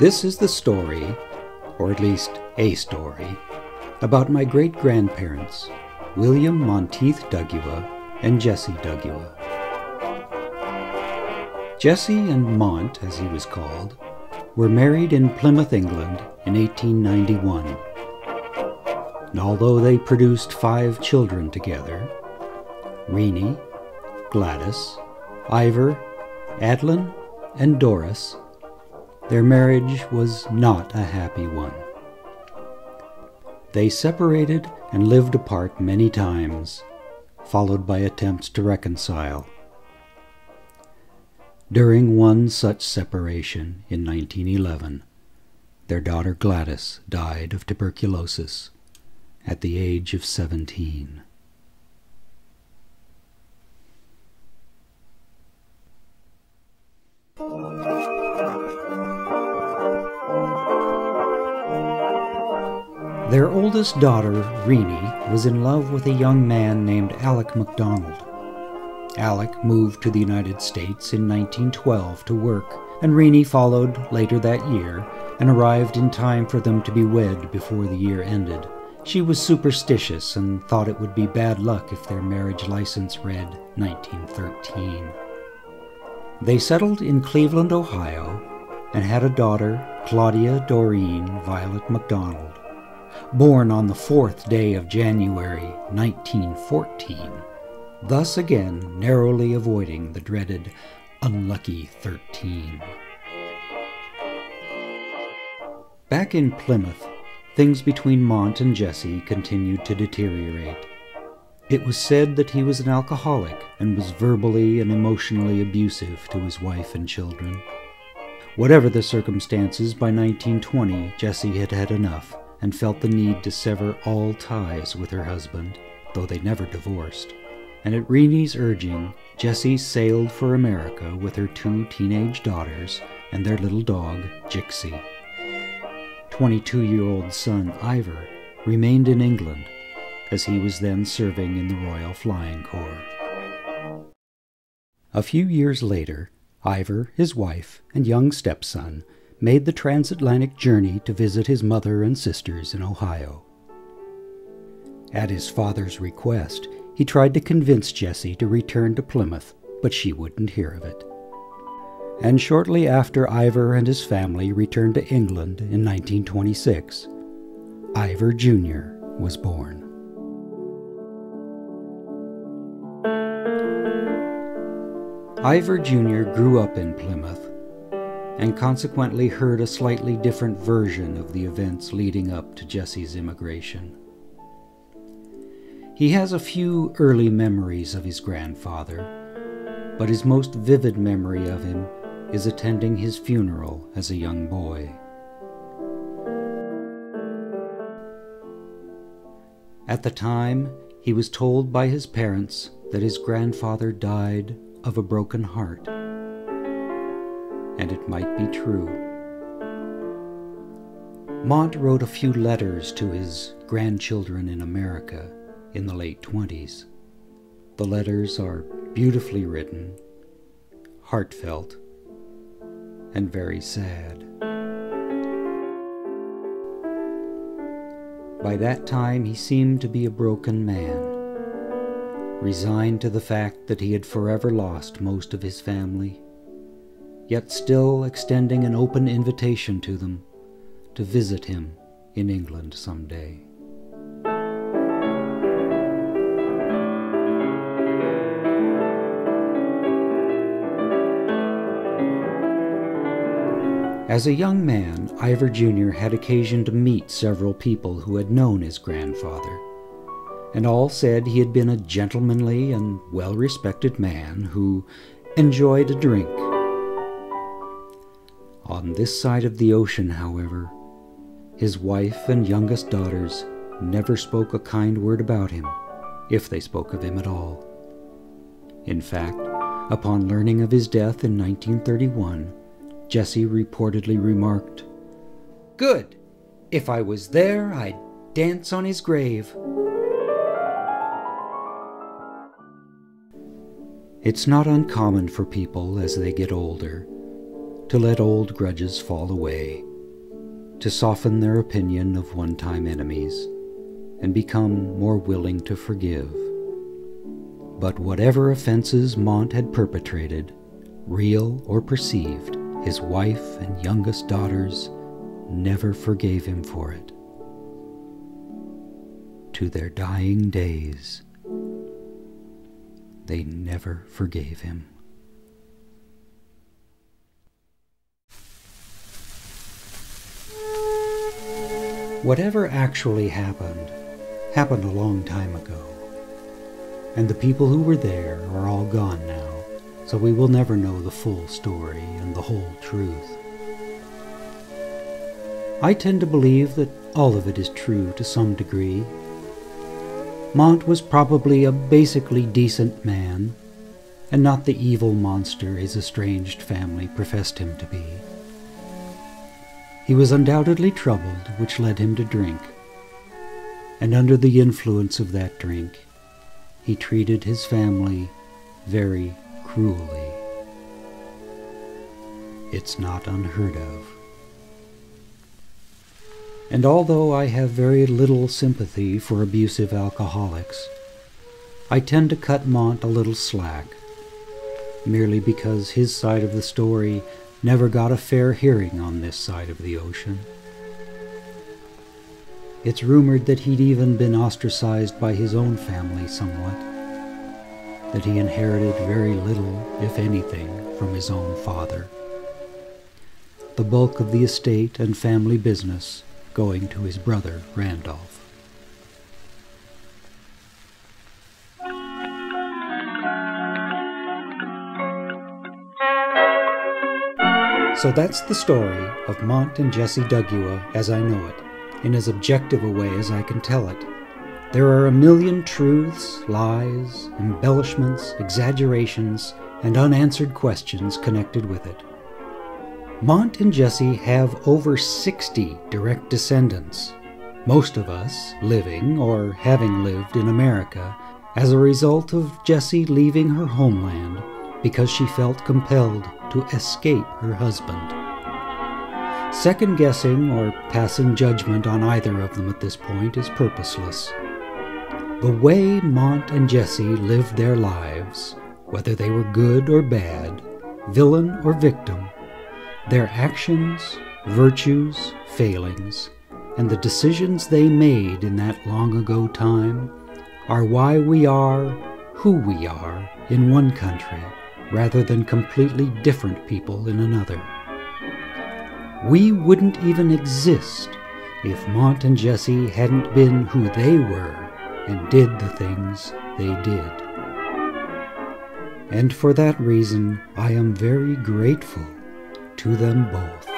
This is the story, or at least a story, about my great-grandparents, William Monteith Duggua and Jessie Duggua. Jessie and Mont, as he was called, were married in Plymouth, England in 1891. And although they produced 5 children together, Renee, Gladys, Ivor, Adeline, and Doris, their marriage was not a happy one. They separated and lived apart many times, followed by attempts to reconcile. During one such separation in 1911, their daughter Gladys died of tuberculosis at the age of 17. Their oldest daughter, Renee, was in love with a young man named Alec MacDonald. Alec moved to the United States in 1912 to work, and Renee followed later that year and arrived in time for them to be wed before the year ended. She was superstitious and thought it would be bad luck if their marriage license read 1913. They settled in Cleveland, Ohio, and had a daughter, Claudia Doreen Violet MacDonald, born on the 4th day of January 1914, thus again narrowly avoiding the dreaded unlucky 13. Back in Plymouth, things between Mont and Jessie continued to deteriorate. It was said that he was an alcoholic and was verbally and emotionally abusive to his wife and children. Whatever the circumstances, by 1920 Jessie had had enough and felt the need to sever all ties with her husband, though they never divorced. And at Renee's urging, Jessie sailed for America with her 2 teenage daughters and their little dog, Jixie. 22-year-old son, Ivor, remained in England, as he was then serving in the Royal Flying Corps. A few years later, Ivor, his wife, and young stepson made the transatlantic journey to visit his mother and sisters in Ohio. At his father's request, he tried to convince Jessie to return to Plymouth, but she wouldn't hear of it. And shortly after Ivor and his family returned to England in 1926, Ivor Jr. was born. Ivor Jr. grew up in Plymouth and consequently heard a slightly different version of the events leading up to Jessie's immigration. He has a few early memories of his grandfather, but his most vivid memory of him is attending his funeral as a young boy. At the time, he was told by his parents that his grandfather died of a broken heart. And it might be true. Mont wrote a few letters to his grandchildren in America in the late 20s. The letters are beautifully written, heartfelt, and very sad. By that time, he seemed to be a broken man, resigned to the fact that he had forever lost most of his family, yet still extending an open invitation to them to visit him in England someday. As a young man, Ivor Jr. had occasion to meet several people who had known his grandfather, and all said he had been a gentlemanly and well-respected man who enjoyed a drink. On this side of the ocean, however, his wife and youngest daughters never spoke a kind word about him, if they spoke of him at all. In fact, upon learning of his death in 1931, Jessie reportedly remarked, "Good! If I was there, I'd dance on his grave." It's not uncommon for people as they get older to let old grudges fall away to soften their opinion of one-time enemies and become more willing to forgive. But whatever offenses Mont had perpetrated, real or perceived, his wife and youngest daughters never forgave him for it. To their dying days, they never forgave him. Whatever actually happened a long time ago, and the people who were there are all gone now, so we will never know the full story and the whole truth. I tend to believe that all of it is true to some degree. Mont was probably a basically decent man, and not the evil monster his estranged family professed him to be. He was undoubtedly troubled, which led him to drink, and under the influence of that drink, he treated his family very cruelly. It's not unheard of. And although I have very little sympathy for abusive alcoholics, I tend to cut Mont a little slack, merely because his side of the story never got a fair hearing on this side of the ocean. It's rumored that he'd even been ostracized by his own family somewhat, that he inherited very little, if anything, from his own father. The bulk of the estate and family business going to his brother, Randolph. So that's the story of Mont and Jessie Duggua as I know it, in as objective a way as I can tell it. There are a million truths, lies, embellishments, exaggerations, and unanswered questions connected with it. Mont and Jessie have over 60 direct descendants, most of us living or having lived in America as a result of Jessie leaving her homeland because she felt compelled to escape her husband. Second-guessing or passing judgment on either of them at this point is purposeless. The way Mont and Jessie lived their lives, whether they were good or bad, villain or victim, their actions, virtues, failings, and the decisions they made in that long-ago time are why we are who we are in one country rather than completely different people in another. We wouldn't even exist if Mont and Jessie hadn't been who they were and did the things they did. And for that reason, I am very grateful to them both.